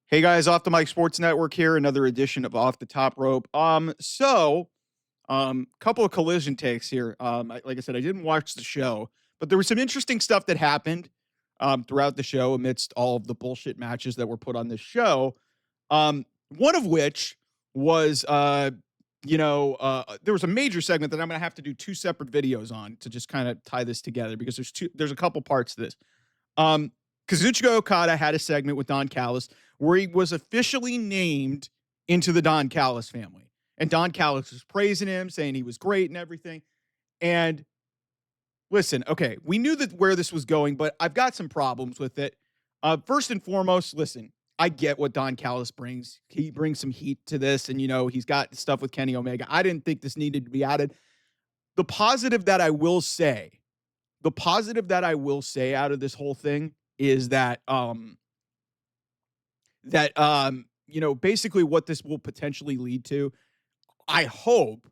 Hey guys, Off the Mic Sports Network here, another edition of Off the Top Rope. Couple of collision takes here. Like I said, I didn't watch the show, but there was some interesting stuff that happened throughout the show amidst all of the bullshit matches that were put on this show. One of which was, there was a major segment that I'm going to have to do two separate videos on to just kind of tie this together because there's a couple parts to this. Kazuchika Okada had a segment with Don Callis where he was officially named into the Don Callis family. And Don Callis was praising him, saying he was great and everything. And listen, okay, we knew that where this was going, but I've got some problems with it. First and foremost, listen, I get what Don Callis brings. He brings some heat to this, and, he's got stuff with Kenny Omega. I didn't think this needed to be added. The positive that I will say out of this whole thing is that basically what this will potentially lead to, I hope,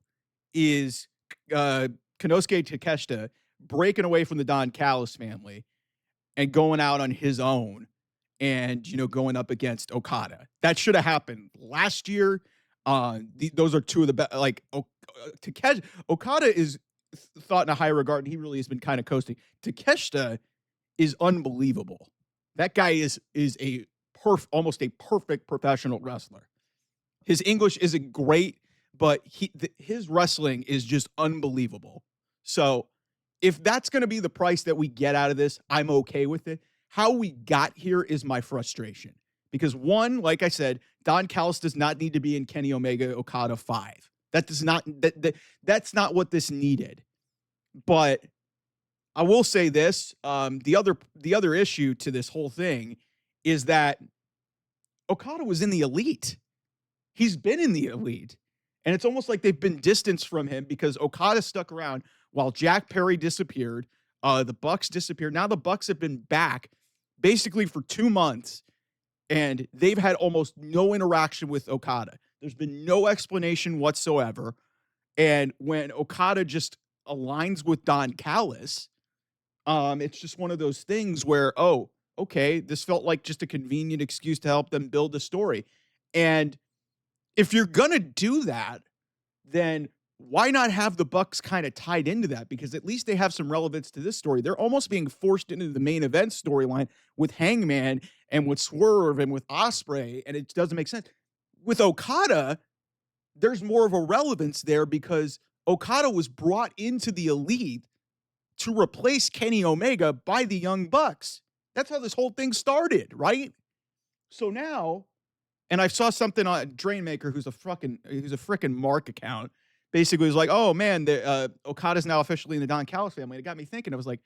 is Konosuke Takeshita breaking away from the Don Callis family and going out on his own and, going up against Okada. That should have happened last year. Those are two of the best. Okada is thought in a high regard, and he really has been kind of coasting. Takeshita is unbelievable. That guy is almost a perfect professional wrestler. His English isn't great, but his wrestling is just unbelievable. So if that's going to be the price that we get out of this, I'm okay with it. How we got here is my frustration. Because one, like I said, Don Callis does not need to be in Kenny Omega Okada 5. That's not what this needed. But I will say this, the other issue to this whole thing is that Okada was in the Elite. He's been in the Elite. And it's almost like they've been distanced from him because Okada stuck around while Jack Perry disappeared. The Bucks disappeared. Now the Bucks have been back basically for 2 months, and they've had almost no interaction with Okada. There's been no explanation whatsoever. And when Okada just aligns with Don Callis, it's just one of those things where, oh, okay, this felt like just a convenient excuse to help them build a story. And if you're going to do that, then why not have the Bucks kind of tied into that? Because at least they have some relevance to this story. They're almost being forced into the main event storyline with Hangman and with Swerve and with Ospreay, and it doesn't make sense. With Okada, there's more of a relevance there because Okada was brought into the Elite to replace Kenny Omega by the Young Bucks. That's how this whole thing started, right? So now, and I saw something on Drainmaker, who's a frickin' Mark account, basically was like, oh man, Okada's now officially in the Don Callis family. And it got me thinking. I was like,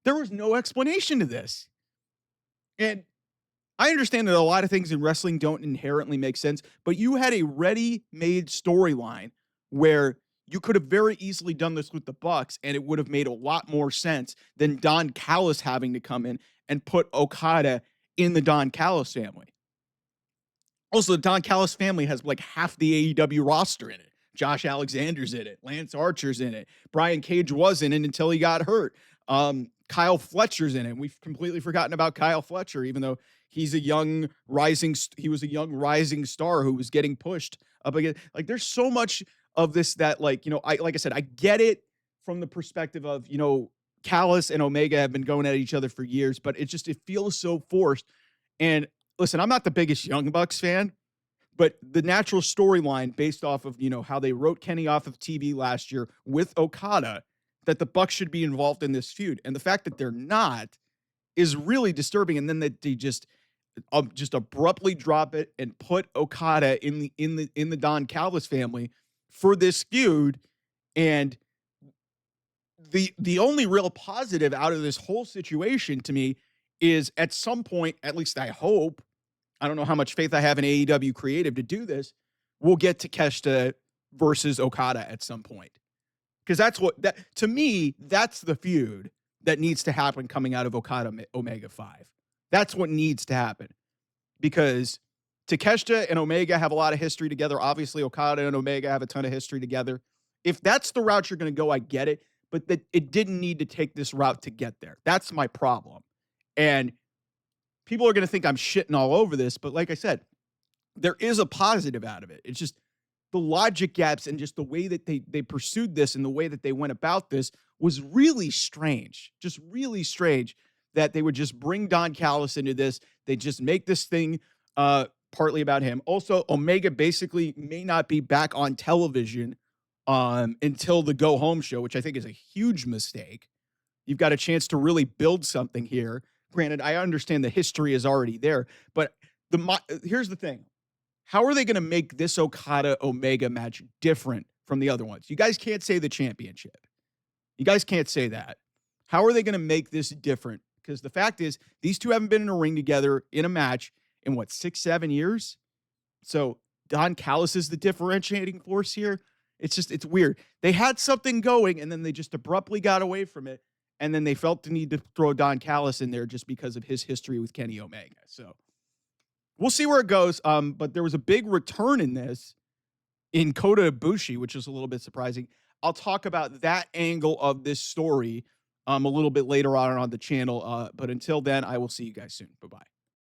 there was no explanation to this. And I understand that a lot of things in wrestling don't inherently make sense, but you had a ready-made storyline where you could have very easily done this with the Bucks, and it would have made a lot more sense than Don Callis having to come in and put Okada in the Don Callis family. Also, the Don Callis family has like half the AEW roster in it. Josh Alexander's in it. Lance Archer's in it. Brian Cage was in it until he got hurt. Kyle Fletcher's in it. We've completely forgotten about Kyle Fletcher, even though he's a young rising star who was getting pushed up against. Like, there's so much of this that, like I said, I get it from the perspective of, Callis and Omega have been going at each other for years, but it feels so forced. And listen, I'm not the biggest Young Bucks fan, but the natural storyline based off of, how they wrote Kenny off of TV last year with Okada, that the Bucks should be involved in this feud. And the fact that they're not is really disturbing. And then that they just abruptly drop it and put Okada in the Don Callis family for this feud. And the only real positive out of this whole situation to me is at some point, at least I hope, I don't know how much faith I have in AEW creative to do this, we'll get Takeshita versus Okada at some point. Because to me, that's the feud that needs to happen coming out of Okada Omega 5. That's what needs to happen. Because Takeshita and Omega have a lot of history together. Obviously, Okada and Omega have a ton of history together. If that's the route you're going to go, I get it. But that it didn't need to take this route to get there. That's my problem. And people are going to think I'm shitting all over this. But like I said, there is a positive out of it. It's just the logic gaps and just the way that they pursued this and the way that they went about this was really strange. Just really strange that they would just bring Don Callis into this. They just make this thing partly about him. Also, Omega basically may not be back on television until the go home show, which I think is a huge mistake. You've got a chance to really build something here. Granted, I understand the history is already there, but here's the thing. How are they going to make this Okada Omega match different from the other ones? You guys can't say the championship. You guys can't say that. How are they going to make this different? Because the fact is, these two haven't been in a ring together in a match in what, 6, 7 years? So Don Callis is the differentiating force here. It's weird. They had something going and then they just abruptly got away from it. And then they felt the need to throw Don Callis in there just because of his history with Kenny Omega. So we'll see where it goes. But there was a big return in this in Kota Ibushi, which is a little bit surprising. I'll talk about that angle of this story a little bit later on the channel. But until then, I will see you guys soon. Bye-bye.